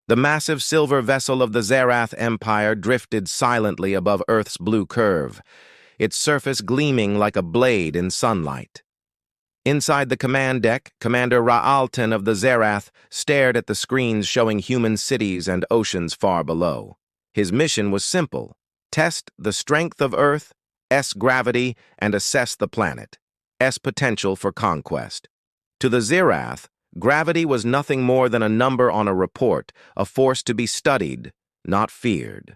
The massive silver vessel of the Zerath Empire drifted silently above Earth's blue curve, its surface gleaming like a blade in sunlight. Inside the command deck, Commander Ra'alton of the Zerath stared at the screens showing human cities and oceans far below. His mission was simple: test the strength of Earth, gravity, and assess the planet's potential for conquest. To the Zerath, gravity was nothing more than a number on a report, a force to be studied, not feared.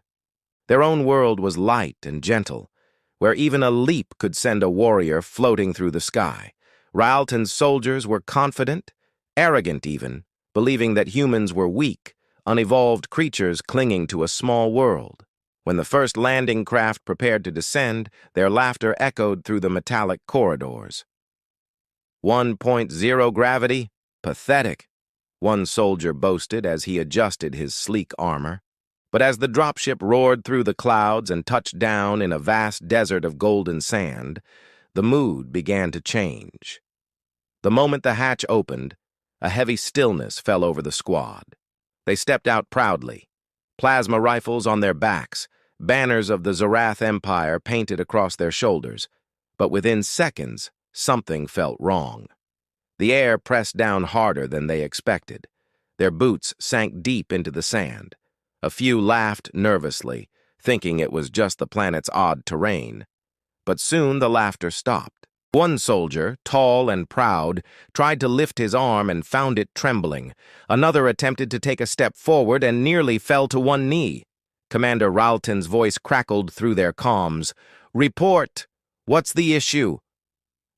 Their own world was light and gentle, where even a leap could send a warrior floating through the sky. Ra'alton's soldiers were confident, arrogant even, believing that humans were weak, unevolved creatures clinging to a small world. When the first landing craft prepared to descend, their laughter echoed through the metallic corridors. 1.0 gravity? Pathetic, one soldier boasted as he adjusted his sleek armor. But as the dropship roared through the clouds and touched down in a vast desert of golden sand, the mood began to change. The moment the hatch opened, a heavy stillness fell over the squad. They stepped out proudly, plasma rifles on their backs, banners of the Zerath Empire painted across their shoulders. But within seconds, something felt wrong. The air pressed down harder than they expected. Their boots sank deep into the sand. A few laughed nervously, thinking it was just the planet's odd terrain. But soon the laughter stopped. One soldier, tall and proud, tried to lift his arm and found it trembling. Another attempted to take a step forward and nearly fell to one knee. Commander Ra'alton's voice crackled through their comms. "Report! What's the issue?"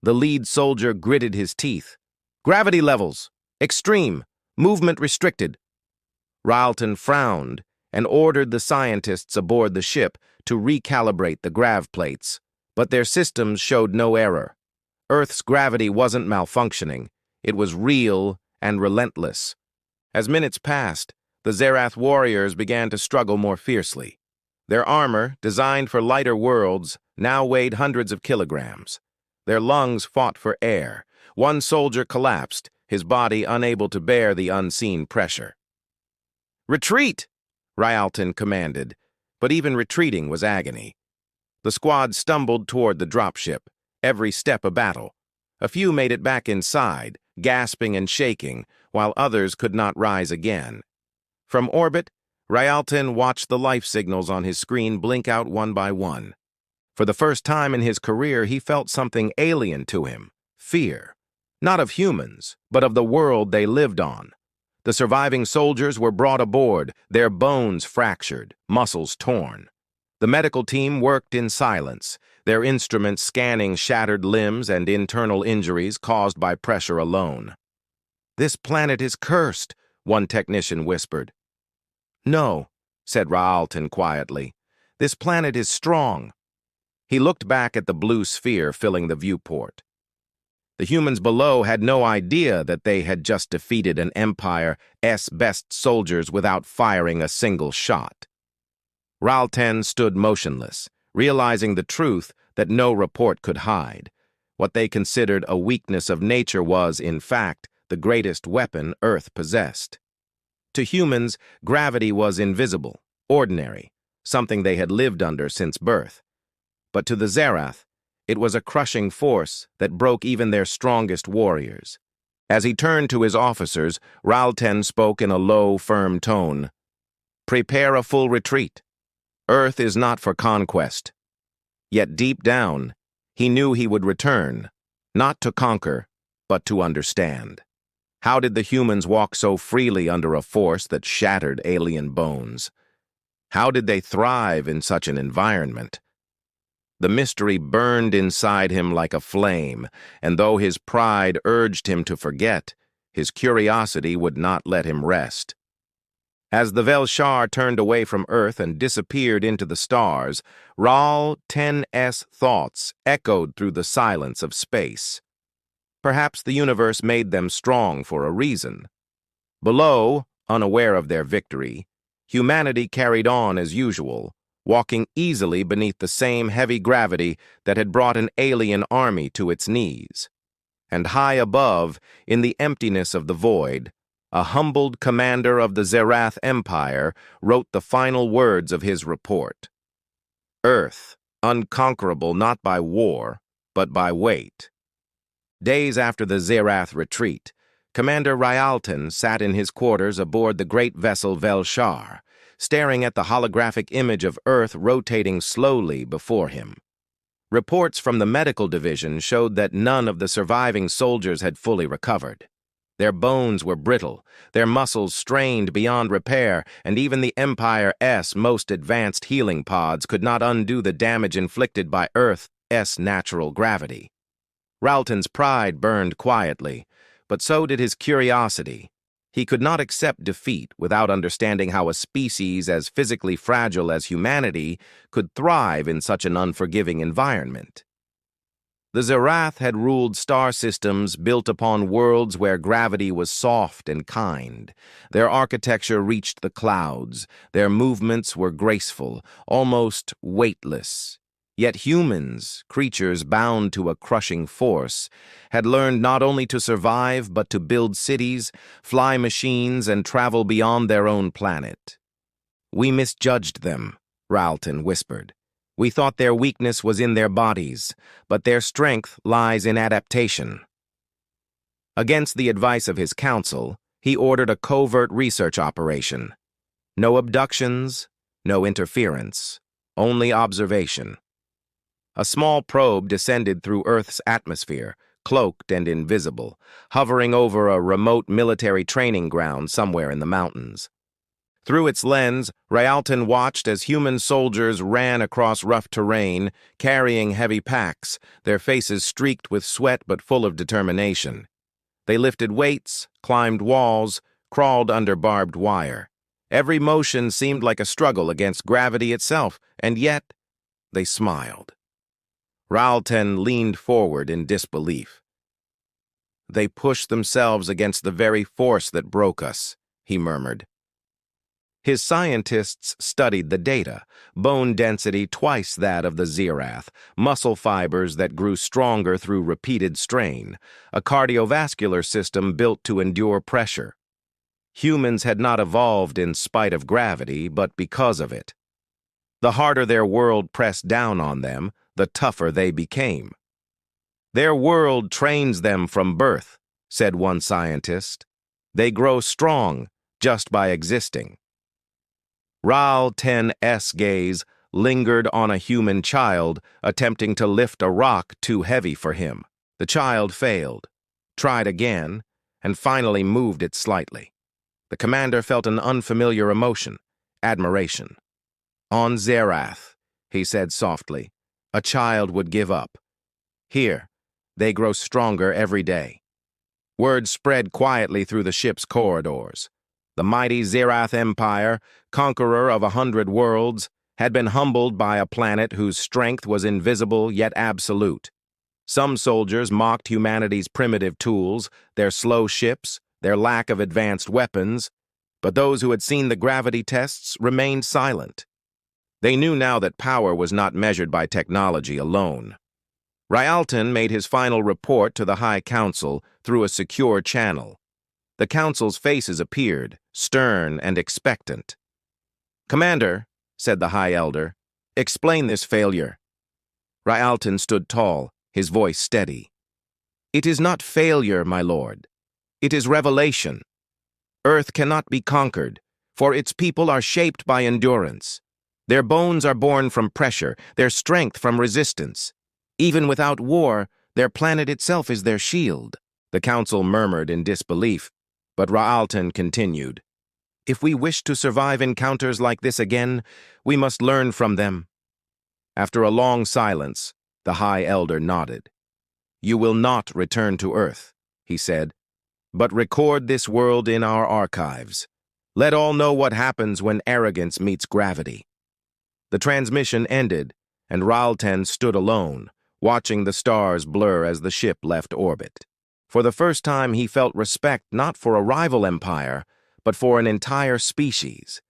The lead soldier gritted his teeth. "Gravity levels. Extreme. Movement restricted." Ra'alton frowned and ordered the scientists aboard the ship to recalibrate the grav plates, but their systems showed no error. Earth's gravity wasn't malfunctioning. It was real and relentless. As minutes passed, the Zerath warriors began to struggle more fiercely. Their armor, designed for lighter worlds, now weighed hundreds of kilograms. Their lungs fought for air. One soldier collapsed, his body unable to bear the unseen pressure. "Retreat!" Ra'alton commanded, but even retreating was agony. The squad stumbled toward the dropship, every step a battle. A few made it back inside, gasping and shaking, while others could not rise again. From orbit, Ra'alton watched the life signals on his screen blink out one by one. For the first time in his career, he felt something alien to him: fear. Not of humans, but of the world they lived on. The surviving soldiers were brought aboard, their bones fractured, muscles torn. The medical team worked in silence, their instruments scanning shattered limbs and internal injuries caused by pressure alone. "This planet is cursed," one technician whispered. "No," said Ra'alton quietly. "This planet is strong." He looked back at the blue sphere filling the viewport. The humans below had no idea that they had just defeated an Empire's best soldiers without firing a single shot. Ra'alton stood motionless, realizing the truth that no report could hide. What they considered a weakness of nature was, in fact, the greatest weapon Earth possessed. To humans, gravity was invisible, ordinary, something they had lived under since birth. But to the Zerath, it was a crushing force that broke even their strongest warriors. As he turned to his officers, Ra'alton spoke in a low, firm tone. "Prepare a full retreat. Earth is not for conquest." Yet deep down, he knew he would return, not to conquer, but to understand. How did the humans walk so freely under a force that shattered alien bones? How did they thrive in such an environment? The mystery burned inside him like a flame, and though his pride urged him to forget, his curiosity would not let him rest. As the Velshar turned away from Earth and disappeared into the stars, Ra'alton's thoughts echoed through the silence of space. Perhaps the universe made them strong for a reason. Below, unaware of their victory, humanity carried on as usual, walking easily beneath the same heavy gravity that had brought an alien army to its knees. And high above, in the emptiness of the void, a humbled commander of the Zerath Empire, wrote the final words of his report. Earth, unconquerable not by war, but by weight. Days after the Zerath retreat, Commander Rialton sat in his quarters aboard the great vessel Velshar, staring at the holographic image of Earth rotating slowly before him. Reports from the medical division showed that none of the surviving soldiers had fully recovered. Their bones were brittle, their muscles strained beyond repair, and even the Empire's most advanced healing pods could not undo the damage inflicted by Earth's natural gravity. Rialton's pride burned quietly, but so did his curiosity. He could not accept defeat without understanding how a species as physically fragile as humanity could thrive in such an unforgiving environment. The Zerath had ruled star systems built upon worlds where gravity was soft and kind. Their architecture reached the clouds. Their movements were graceful, almost weightless. Yet humans, creatures bound to a crushing force, had learned not only to survive but to build cities, fly machines, and travel beyond their own planet. "We misjudged them," Rialton whispered. "We thought their weakness was in their bodies, but their strength lies in adaptation." Against the advice of his council, he ordered a covert research operation. No abductions, no interference, only observation. A small probe descended through Earth's atmosphere, cloaked and invisible, hovering over a remote military training ground somewhere in the mountains. Through its lens, Rialton watched as human soldiers ran across rough terrain, carrying heavy packs, their faces streaked with sweat but full of determination. They lifted weights, climbed walls, crawled under barbed wire. Every motion seemed like a struggle against gravity itself, and yet they smiled. Rialton leaned forward in disbelief. "They pushed themselves against the very force that broke us," he murmured. His scientists studied the data: bone density twice that of the Zerath, muscle fibers that grew stronger through repeated strain, a cardiovascular system built to endure pressure. Humans had not evolved in spite of gravity, but because of it. The harder their world pressed down on them, the tougher they became. "Their world trains them from birth," said one scientist. "They grow strong just by existing." Rialton's gaze lingered on a human child attempting to lift a rock too heavy for him. The child failed, tried again, and finally moved it slightly. The commander felt an unfamiliar emotion: admiration. "On Zerath," he said softly, "a child would give up. Here, they grow stronger every day." Word spread quietly through the ship's corridors. The mighty Zerath Empire, conqueror of 100 worlds, had been humbled by a planet whose strength was invisible yet absolute. Some soldiers mocked humanity's primitive tools, their slow ships, their lack of advanced weapons, but those who had seen the gravity tests remained silent. They knew now that power was not measured by technology alone. Rialton made his final report to the High Council through a secure channel. The Council's faces appeared, stern and expectant. "Commander," said the High Elder, "explain this failure." Rialton stood tall, his voice steady. "It is not failure, my lord. It is revelation. Earth cannot be conquered, for its people are shaped by endurance. Their bones are born from pressure, their strength from resistance. Even without war, their planet itself is their shield." The council murmured in disbelief, but Rialton continued. "If we wish to survive encounters like this again, we must learn from them." After a long silence, the High Elder nodded. "You will not return to Earth," he said, "but record this world in our archives. Let all know what happens when arrogance meets gravity." The transmission ended, and Rialton stood alone, watching the stars blur as the ship left orbit. For the first time, he felt respect not for a rival empire, but for an entire species.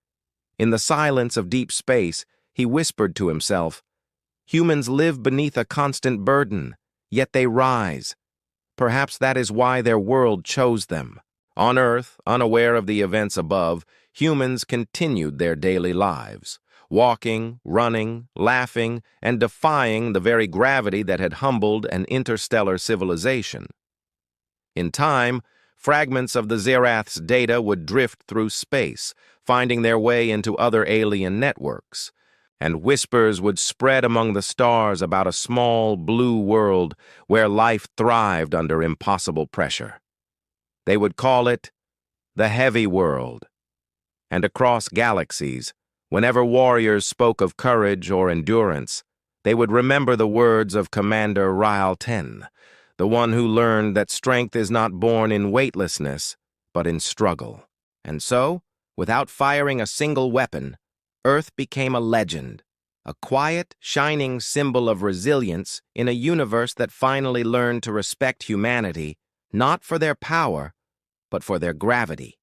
In the silence of deep space, he whispered to himself, "Humans live beneath a constant burden, yet they rise. Perhaps that is why their world chose them." On Earth, unaware of the events above, humans continued their daily lives, walking, running, laughing, and defying the very gravity that had humbled an interstellar civilization. In time, fragments of the Zerath's data would drift through space, finding their way into other alien networks, and whispers would spread among the stars about a small blue world where life thrived under impossible pressure. They would call it the heavy world. And across galaxies, whenever warriors spoke of courage or endurance, they would remember the words of Commander Ryle 10, the one who learned that strength is not born in weightlessness, but in struggle. And so, without firing a single weapon, Earth became a legend, a quiet, shining symbol of resilience in a universe that finally learned to respect humanity, not for their power, but for their gravity.